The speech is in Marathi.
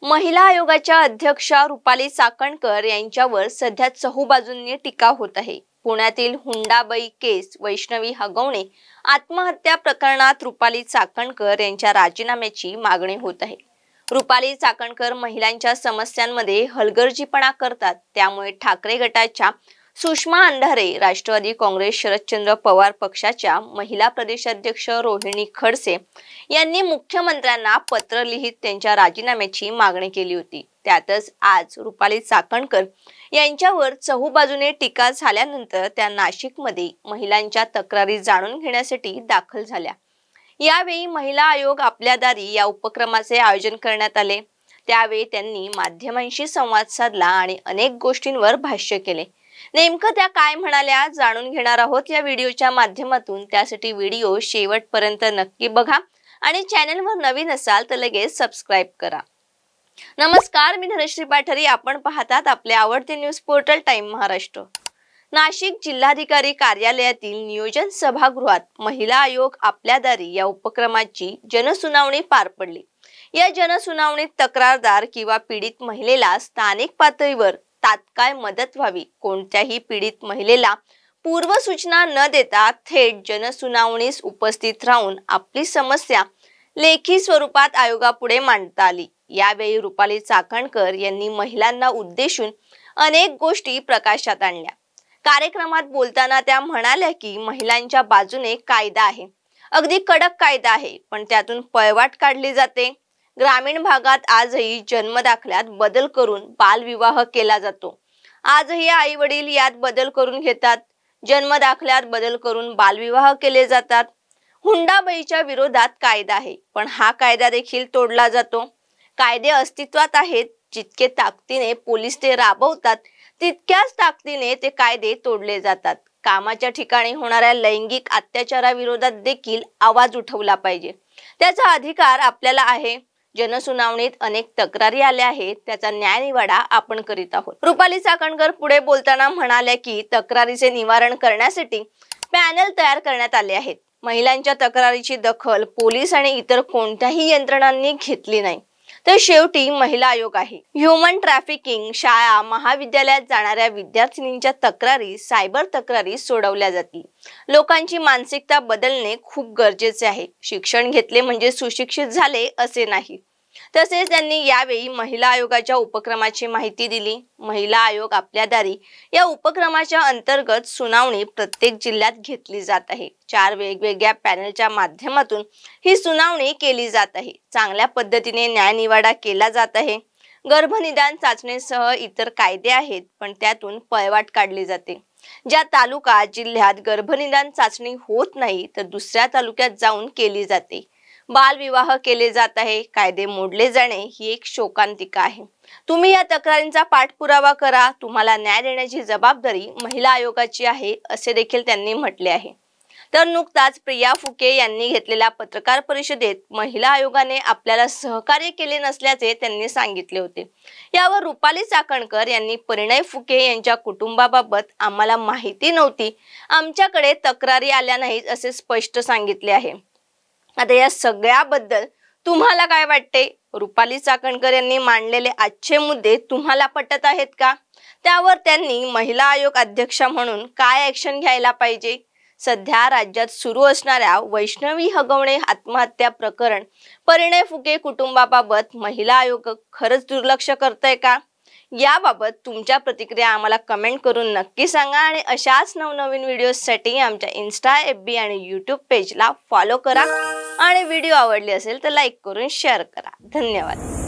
महिला आयोगाच्या अध्यक्षा रुपाली चाकणकर यांच्यावर सध्या चहूबाजूंनी टीका होत आहे। पुण्यातील हुंडाबळी केस वैष्णवी हगवणे आत्महत्या प्रकरणात रुपाली चाकणकर यांच्या राजीनाम्याची मागणी होत आहे। रुपाली चाकणकर महिलांच्या समस्यांमध्ये हलगर्जीपणा करतात, त्यामुळे ठाकरे गटाच्या सुषमा अंधारे, राष्ट्रवादी काँग्रेस शरदचंद्र पवार पक्षाच्या महिला प्रदेशाध्यक्ष रोहिणी खडसे यांनी मुख्यमंत्र्यांना पत्र लिहित त्यांच्या राजीनाम्याची मागणी केली होती। त्यातच आज रुपाली चाकणकर यांच्यावर चहूबाजूने टीका झाल्यानंतर त्या नाशिकमध्ये महिलांच्या तक्रारी जाणून घेण्यासाठी दाखल झाल्या। यावेळी महिला आयोग आपल्या दारी या उपक्रमाचे आयोजन करण्यात आले। त्यावेळी त्यांनी माध्यमांशी संवाद साधला आणि अनेक गोष्टींवर भाष्य केले। नेमकं त्या काय म्हणाल्या जाणून घेणार आहोत या व्हिडिओच्या माध्यमातून। त्यासाठी व्हिडिओ शेवटपर्यंत नक्की बघा आणि चॅनलवर नवीन असाल तर लगेच सबस्क्राइब करा। नमस्कार, मी धनश्री पाठरी, आपण पाहतात आपले आवडते news portal time Maharashtra. Nashik जिल्हाधिकारी कार्यालयातील नियोजन सभागृहात महिला आयोग आपल्या दारी या उपक्रमाची जनसुनावणी पार पडली। या जनसुनावणीत तक्रारदार किंवा पीडित महिलेला स्थानिक पातळीवर तात्काळ मदत व्हावी, कोणत्याही पीडित महिलेला पूर्व सूचना न देता थेट जनसुनावणीस उपस्थित राहून आपली समस्या लेखी स्वरूपात आयोगापुढे मांडता आली। यावेळी रुपाली चाकणकर यांनी महिलांना उद्देशून अनेक गोष्टी प्रकाशात आणल्या। कार्यक्रमात बोलताना त्या म्हणाल्या की महिलांच्या बाजूने कायदा आहे, अगदी कडक कायदा आहे, पण त्यातून पळवाट काढली जाते। ग्रामीण भागात आजही जन्मदाखल्यात बदल करून बालविवाह केला जातो। आजही आई वडील यात बदल करून घेतात, जन्मदाखल्यात बदल करून बालविवाह केले जातात। हुंडाबळीच्या विरोधात कायदा आहे, पण हा कायदा देखील तोडला जातो। कायदे अस्तित्वात आहेत, जितके ताकदीने पोलीस ते राबवतात तितक्याच ताकदीने ते कायदे तोडले जातात। कामाच्या ठिकाणी होणाऱ्या लैंगिक अत्याचाराविरोधात देखील आवाज उठवला पाहिजे, त्याचा अधिकार आपल्याला आहे। जनसुनावणीत अनेक तक्रारी आल्या आहेत, त्याचा न्यायनिवाडा आपण करीत आहोत। रुपाली चाकणकर पुढे बोलताना म्हणाल्या की तक्रारीचे निवारण करण्यासाठी पॅनल तयार करण्यात आले आहेत। महिलांच्या तक्रारीची दखल पोलीस आणि इतर कोणत्याही यंत्रणांनी घेतली नाही, तर शेवटी महिला आयोग आहे। ह्युमन ट्रॅफिकिंग, शाळा महाविद्यालयात जाणाऱ्या विद्यार्थिनींच्या तक्रारी, सायबर तक्रारी सोडवल्या जातील। लोकांची मानसिकता बदलणे खूप गरजेचे आहे। शिक्षण घेतले म्हणजे सुशिक्षित झाले असे नाही। तसेच त्यांनी यावेळी महिला आयोगाच्या उपक्रमाची माहिती दिली। महिला आयोग आपल्या दारी या उपक्रमाच्या अंतर्गत सुनावणी प्रत्येक जिल्ह्यात घेतली जात आहे। 4 वेगवेगळ्या पॅनलच्या माध्यमातून ही सुनावणी केली जात आहे। चांगल्या पद्धतीने न्यायनिवाडा केला जात आहे। गर्भनिदान चाचणीसह इतर कायदे आहेत, पण त्यातून पळवाट काढली जाते। ज्या तालुका जिल्ह्यात गर्भनिदान चाचणी होत नाही तर दुसऱ्या तालुक्यात जाऊन केली जाते। बालविवाह केले जात आहे, कायदे मोडले जाणे ही एक शोकांतिका आहे। तुम्ही या तक्रारींचा पाठपुरावा करा, तुम्हाला न्याय देण्याची जबाबदारी महिला आयोगाची आहे, असे देखील त्यांनी म्हटले आहे। तर नुकताच प्रिया फुके यांनी घेतलेल्या पत्रकार परिषदेत महिला आयोगाने आपल्याला सहकार्य केले नसल्याचे त्यांनी सांगितले होते। यावर रुपाली चाकणकर यांनी परिणय फुके यांच्या कुटुंबाबाबत आम्हाला माहिती नव्हती, आमच्याकडे तक्रारी आल्या नाहीत असे स्पष्ट सांगितले आहे। आता या सगळ्याबद्दल तुम्हाला काय वाटते? रुपाली चाकणकर यांनी मांडलेले आजचे मुद्दे तुम्हाला पटत आहेत का? त्यावर त्यांनी महिला आयोग अध्यक्षा म्हणून काय ॲक्शन घ्यायला पाहिजे? सध्या राज्यात सुरू असणाऱ्या वैष्णवी हगवणे आत्महत्या प्रकरण, परिणय फुके कुटुंबाबाबत महिला आयोग खरंच दुर्लक्ष करतंय का? याबाबत तुमच्या प्रतिक्रिया आम्हाला कमेंट करून नक्की सांगा आणि अशाच नवनवीन व्हिडिओसाठी आमच्या इन्स्टा, FB आणि YouTube पेजला फॉलो करा आणि व्हिडिओ आवडली असेल तर लाईक करून शेअर करा। धन्यवाद।